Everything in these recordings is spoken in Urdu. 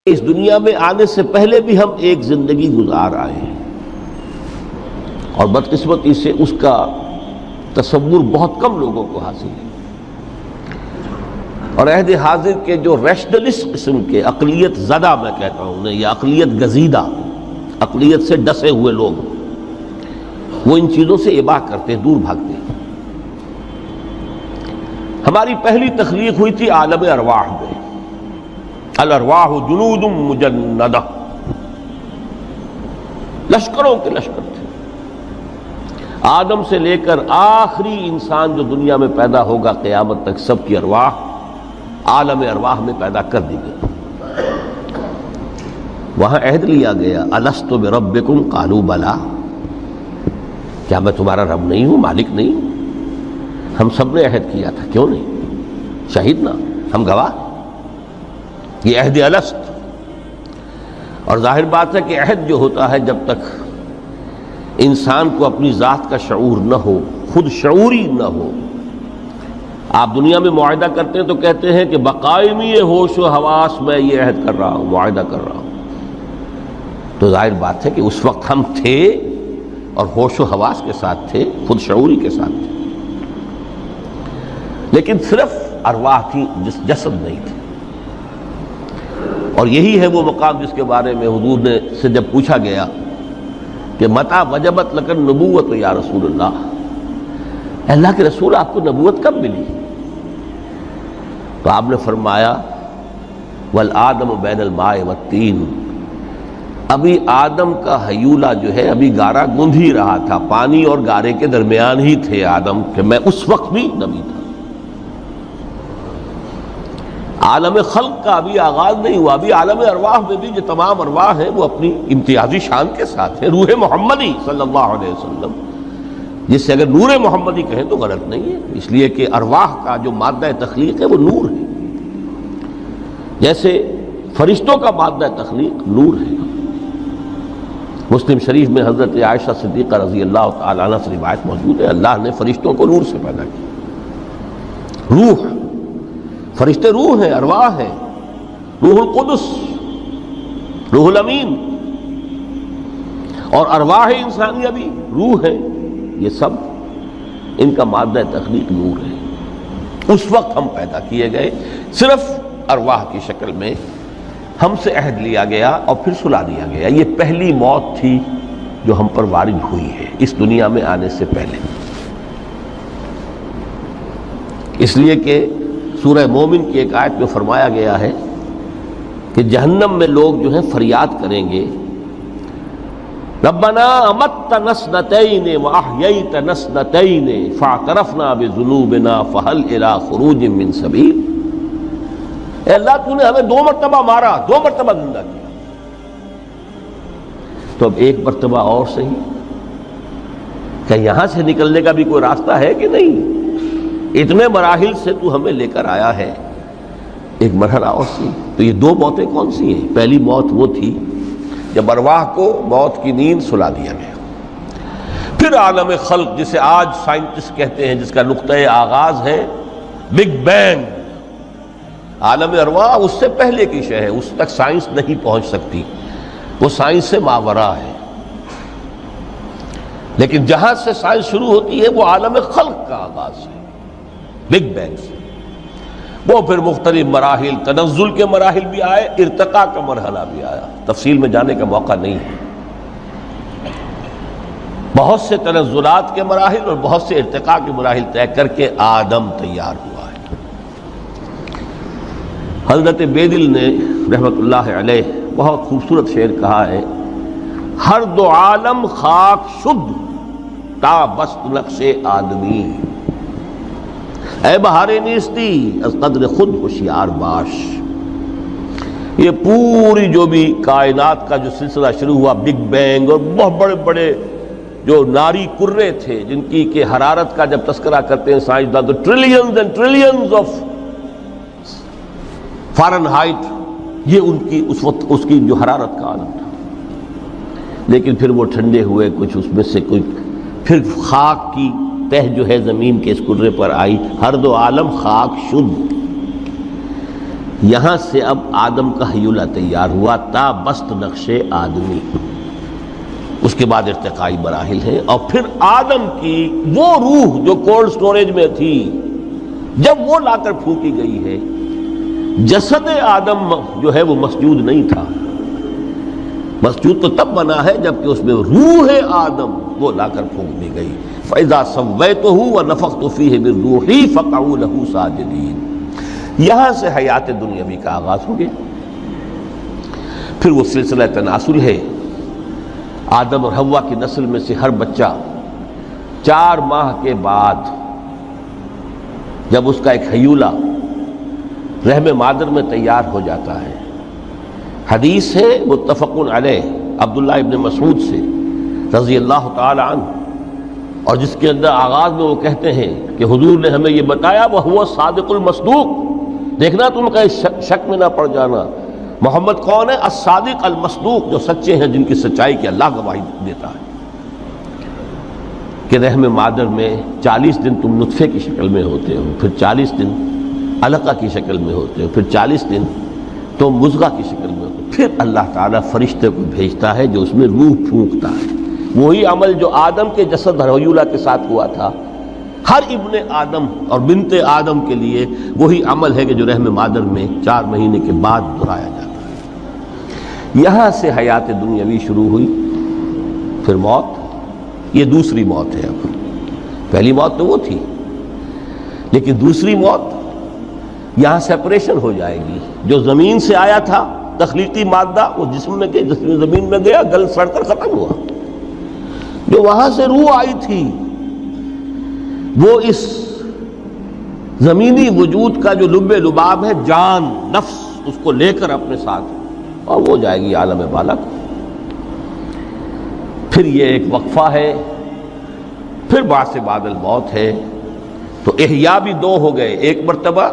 اس دنیا میں آنے سے پہلے بھی ہم ایک زندگی گزار آئے ہیں، اور بدقسمتی سے اس کا تصور بہت کم لوگوں کو حاصل ہے۔ اور عہد حاضر کے جو ریشنلسٹ قسم کے عقلیت زدہ میں کہتا ہوں انہیں، یا عقلیت گزیدہ، عقلیت سے ڈسے ہوئے لوگ، وہ ان چیزوں سے اباع کرتے، دور بھاگتے ہیں۔ ہماری پہلی تخلیق ہوئی تھی عالم ارواح میں، الارواح جنود مجندہ، لشکروں کے لشکر تھے۔ آدم سے لے کر آخری انسان جو دنیا میں پیدا ہوگا قیامت تک، سب کی ارواح عالم ارواح میں پیدا کر دی گئی۔ وہاں عہد لیا گیا، الست بربکم قالوا بلی، کیا میں تمہارا رب نہیں ہوں، مالک نہیں ہوں؟ ہم سب نے عہد کیا تھا، کیوں نہیں؟ شہیدنا، ہم گواہ۔ یہ عہد الست۔ اور ظاہر بات ہے کہ عہد جو ہوتا ہے، جب تک انسان کو اپنی ذات کا شعور نہ ہو، خود شعوری نہ ہو۔ آپ دنیا میں معاہدہ کرتے ہیں تو کہتے ہیں کہ بقائمی ہوش و حواس میں یہ عہد کر رہا ہوں، معاہدہ کر رہا ہوں۔ تو ظاہر بات ہے کہ اس وقت ہم تھے اور ہوش و حواس کے ساتھ تھے، خود شعوری کے ساتھ تھے، لیکن صرف ارواح تھی، جسد نہیں تھے۔ اور یہی ہے وہ مقام جس کے بارے میں حضور نے سے جب پوچھا گیا کہ متى وجبت لک النبوۃ یا رسول اللہ، اللہ کے رسول آپ کو نبوت کب ملی؟ تو آپ نے فرمایا والآدم بین الماء والطین، ابھی آدم کا حیولہ جو ہے ابھی گارا گوندھ ہی رہا تھا، پانی اور گارے کے درمیان ہی تھے آدم، کہ میں اس وقت بھی نبی تھا۔ عالم خلق کا ابھی آغاز نہیں ہوا، ابھی عالم ارواح میں بھی جو تمام ارواح ہیں وہ اپنی امتیازی شان کے ساتھ ہیں۔ روح محمدی صلی اللہ علیہ وسلم، جس سے اگر نور محمدی کہیں تو غلط نہیں ہے، اس لیے کہ ارواح کا جو مادہ تخلیق ہے وہ نور ہے، جیسے فرشتوں کا مادہ تخلیق نور ہے۔ مسلم شریف میں حضرت عائشہ صدیقہ رضی اللہ تعالیٰ عنہ سے روایت موجود ہے، اللہ نے فرشتوں کو نور سے پیدا کیا۔ روح، فرشتے روح ہیں، ارواح ہیں، روح القدس، روح الامین، اور ارواح انسانیہ بھی روح ہے۔ یہ سب ان کا مادہ تخلیق نور ہے۔ اس وقت ہم پیدا کیے گئے، صرف ارواح کی شکل میں ہم سے عہد لیا گیا اور پھر سلا دیا گیا۔ یہ پہلی موت تھی جو ہم پر وارد ہوئی ہے اس دنیا میں آنے سے پہلے، اس لیے کہ سورہ مومن کی ایک آیت میں فرمایا گیا ہے کہ جہنم میں لوگ جو ہیں فریاد کریں گے، ربنا امتنا اثنتین واحییتنا اثنتین فاعترفنا بذنوبنا فہل الی خروج من سبیل۔ اے اللہ، تو نے ہمیں 2 مرتبہ مارا، 2 مرتبہ زندہ کیا، تو اب 1 مرتبہ اور صحیح، کہ یہاں سے نکلنے کا بھی کوئی راستہ ہے کہ نہیں؟ اتنے مراحل سے تو ہمیں لے کر آیا ہے، ایک مرحلہ اور سی۔ تو یہ 2 موتیں کون سی ہیں؟ پہلی موت وہ تھی جب ارواح کو موت کی نیند سلا دیا گیا۔ پھر عالم خلق، جسے آج سائنٹسٹ کہتے ہیں، جس کا نقطۂ آغاز ہے بگ بینگ، عالم ارواح اس سے پہلے کی شے ہے، اس تک سائنس نہیں پہنچ سکتی، وہ سائنس سے ماوراء ہے۔ لیکن جہاں سے سائنس شروع ہوتی ہے وہ عالم خلق کا آغاز ہے، بگ بینگ سے۔ وہ پھر مختلف مراحل، تنزل کے مراحل بھی آئے، ارتقاء کا مرحلہ بھی آیا، تفصیل میں جانے کا موقع نہیں ہے۔ بہت سے تنزلات کے مراحل اور بہت سے ارتقاء کے مراحل طے کر کے آدم تیار ہوا ہے۔ حضرت بیدل نے رحمت اللہ علیہ بہت خوبصورت شعر کہا ہے، ہر 2 عالم خاک شد تا بست نقش آدمی، اے بہار نیستی از قدر خود ہوشیار باش۔ یہ پوری جو بھی کائنات کا جو سلسلہ شروع ہوا، بگ بینگ، اور بہت بڑے بڑے جو ناری کرے تھے جن کی کہ حرارت کا جب تذکرہ کرتے ہیں سائنسداں تو trillions and trillions of foreign height, یہ ان کی اس وقت اس کی جو حرارت کا عالم تھا۔ لیکن پھر وہ ٹھنڈے ہوئے، کچھ اس میں سے کوئی، پھر خاک کی تہ جو ہے زمین کے اس کرے پر آئی، ہر 2 عالم خاک شد۔ یہاں سے اب آدم کا حیولہ تیار ہوا تا بست نقش آدمی، اس کے بعد ارتقائی مراحل ہیں، اور پھر آدم کی وہ روح جو کولڈ سٹوریج میں تھی جب وہ لا کر پھونکی گئی ہے، جسد آدم جو ہے وہ مسجود نہیں تھا، مسجود تو تب بنا ہے جبکہ اس میں روح آدم وہ لا کر پھونک دی گئی۔ فَإِذَا سَوَّيْتُهُ وَنَفَخْتُ فِيهِ مِن رُوحِي فَقَعُوا لَهُ سَاجِدِينَ۔ یہاں سے حیات دنیاوی کا آغاز ہو گیا۔ پھر وہ سلسلہ تناسل ہے، آدم اور حوا کی نسل میں سے ہر بچہ 4 ماہ کے بعد جب اس کا ایک حیولہ رحم مادر میں تیار ہو جاتا ہے، حدیث ہے متفق علیہ عبداللہ ابن مسعود سے رضی اللہ تعالی عنہ، اور جس کے اندر آغاز میں وہ کہتے ہیں کہ حضور نے ہمیں یہ بتایا وَهُوَ الصادق المصدوق، دیکھنا تم کہیں شک میں نہ پڑ جانا، محمد کون ہے؟ الصادق المصدوق، جو سچے ہیں، جن کی سچائی کی اللہ گواہی دیتا ہے، کہ رحم مادر میں 40 دن تم نطفے کی شکل میں ہوتے ہو، پھر 40 دن علقہ کی شکل میں ہوتے ہو، پھر 40 دن تو مضغہ کی شکل میں ہوتے ہو، پھر اللہ تعالیٰ فرشتے کو بھیجتا ہے جو اس میں روح پھونکتا ہے۔ وہی عمل جو آدم کے جسد حیولہ کے ساتھ ہوا تھا، ہر ابن آدم اور بنت آدم کے لیے وہی عمل ہے کہ جو رحم مادر میں 4 مہینے کے بعد دہرایا جاتا ہے۔ یہاں سے حیات دنیاوی شروع ہوئی، پھر موت، یہ دوسری موت ہے۔ اب پہلی موت تو وہ تھی، لیکن دوسری موت یہاں سیپریشن ہو جائے گی۔ جو زمین سے آیا تھا تخلیقی مادہ، وہ جسم میں گیا، زمین میں گیا، گل سڑ کر ختم ہوا۔ جو وہاں سے روح آئی تھی وہ اس زمینی وجود کا جو لب لباب ہے، جان، نفس، اس کو لے کر اپنے ساتھ، اور وہ جائے گی عالم بالا کو۔ پھر یہ ایک وقفہ ہے، پھر بعد بعد الموت ہے۔ تو احیاء بھی 2 ہو گئے، ایک مرتبہ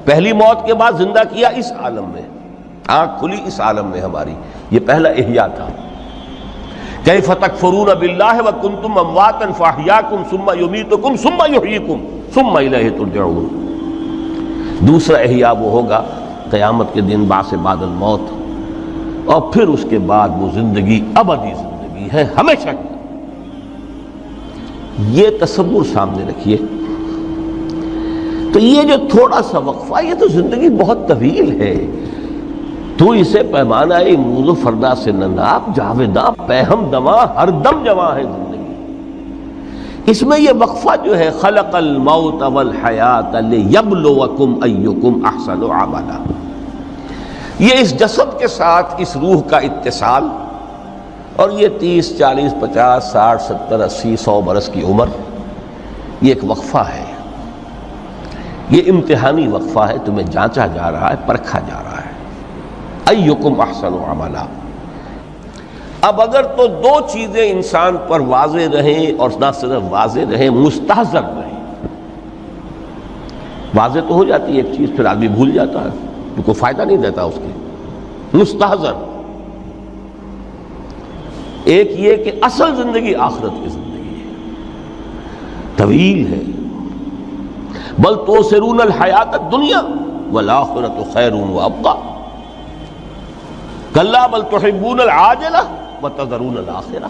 پہلی موت کے بعد زندہ کیا اس عالم میں، آنکھ کھلی اس عالم میں ہماری، یہ پہلا احیاء تھا۔ کیف تکفرون باللہ وکنتم امواتا فاحیاکم ثم یمیتکم ثم یحییکم ثم الیہ ترجعون۔ دوسرا احیاء وہ ہوگا قیامت کے دن بعد بعد الموت، اور پھر اس کے بعد وہ زندگی ابدی زندگی ہے، ہمیشہ کی۔ یہ تصور سامنے رکھیے۔ تو یہ جو تھوڑا سا وقفہ، یہ تو زندگی بہت طویل ہے، تو اسے پیمانہ موز و فردا سے نناب جاویداں پہم دماں ہر دم جواں ہے زندگی۔ اس میں یہ وقفہ جو ہے خلق الموت والحیات لیبلوکم ایکم احسن عملا، یہ اس جسد کے ساتھ اس روح کا اتصال، اور یہ 30 40 50 60 70 80 100 برس کی عمر، یہ ایک وقفہ ہے، یہ امتحانی وقفہ ہے، تمہیں جانچا جا رہا ہے، پرکھا جا رہا ہے۔ ایکم احسن عملا۔ اب اگر تو 2 چیزیں انسان پر واضح رہیں، اور نہ صرف واضح رہیں، مستحضر رہیں۔ واضح تو ہو جاتی ہے ایک چیز، پھر آدمی بھول جاتا ہے، تو کوئی فائدہ نہیں دیتا اس کے۔ مستحضر ایک یہ کہ اصل زندگی آخرت کی زندگی ہے، طویل ہے۔ بل توثرون الحیات الدنیا والآخرۃ خیر وابقیٰ، کلا بل تحبون العاجلہ وتذرون الآخرہ۔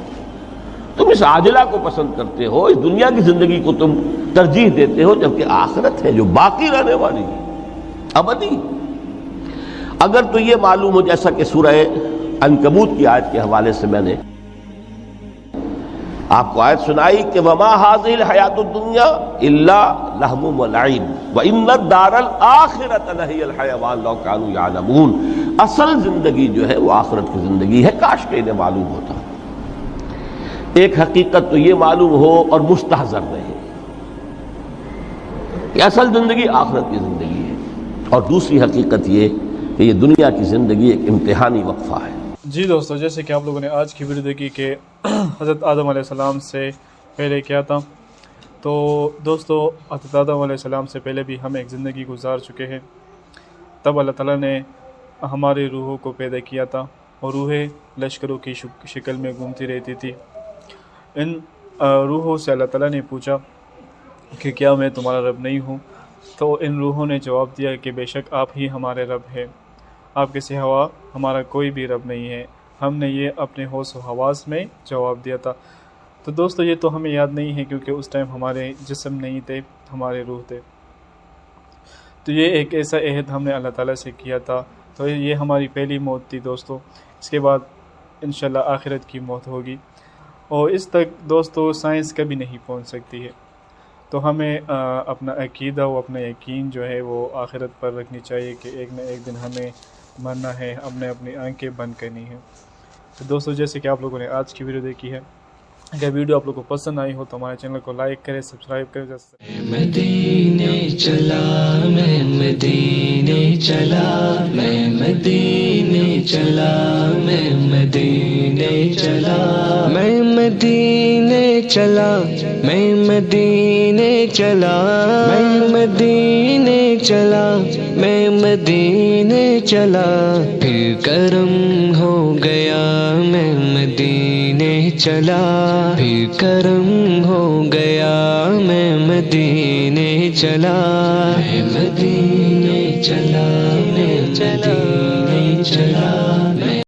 تم اس عاجلہ کو پسند کرتے ہو، اس دنیا کی زندگی کو تم ترجیح دیتے ہو، جبکہ آخرت ہے جو باقی رہنے والی ہے، ابدی۔ اگر تو یہ معلوم ہو، جیسا کہ سورہ عنکبوت کی آیت کے حوالے سے میں نے آپ کو آیت سنائی کہ وما هذه الحیات الدنیا الا لہو ولعب وان الدار الاخرۃ لہی الحیوان لو کانوا یعلمون۔ اصل زندگی جو ہے وہ آخرت کی زندگی ہے، کاش کہ انہیں معلوم ہوتا۔ ایک حقیقت تو یہ معلوم ہو اور مستحضر رہے کہ اصل زندگی آخرت کی زندگی ہے، اور دوسری حقیقت یہ کہ یہ دنیا کی زندگی ایک امتحانی وقفہ ہے۔ جی دوستو، جیسے کہ آپ لوگوں نے آج کی ویڈیو دیکھی کہ حضرت آدم علیہ السلام سے پہلے کیا تھا، تو دوستو حضرت آدم علیہ السلام سے پہلے بھی ہم ایک زندگی گزار چکے ہیں۔ تب اللہ تعالیٰ نے ہمارے روحوں کو پیدا کیا تھا، اور روحیں لشکروں کی شکل میں گھومتی رہتی تھی۔ ان روحوں سے اللہ تعالیٰ نے پوچھا کہ کیا میں تمہارا رب نہیں ہوں؟ تو ان روحوں نے جواب دیا کہ بے شک آپ ہی ہمارے رب ہیں، آپ کے سوا ہمارا کوئی بھی رب نہیں ہے۔ ہم نے یہ اپنے ہوش و حواس میں جواب دیا تھا۔ تو دوستو یہ تو ہمیں یاد نہیں ہے کیونکہ اس ٹائم ہمارے جسم نہیں تھے، ہمارے روح تھے۔ تو یہ ایک ایسا عہد ہم نے اللہ تعالیٰ سے کیا تھا۔ تو یہ ہماری پہلی موت تھی دوستو، اس کے بعد انشاءاللہ آخرت کی موت ہوگی، اور اس تک دوستو سائنس کبھی نہیں پہنچ سکتی ہے۔ تو ہمیں اپنا عقیدہ و اپنا یقین جو ہے وہ آخرت پر رکھنی چاہیے کہ ایک نہ ایک دن ہمیں مرنا ہے، ہم نے اپنی آنکھیں بند کرنی ہے۔ تو دوستو جیسے کہ آپ لوگوں نے آج کی ویڈیو دیکھی ہے، اگر ویڈیو آپ لوگوں کو پسند آئی ہو تو ہمارے چینل کو لائک کریں، سبسکرائب کریں۔ مدینے چلا میں مدینے چلا، میں مدینے چلا، میں مدینے چلا، میں مدینے چلا، میں مدینے چلا، میں مدینے چلا، میں مدینے چلا، پھر کرم ہو گیا میں مدینے چلا، پھر کرم ہو گیا میں مدینے چلا، میں مدینے چلا، میں مدینے چلا۔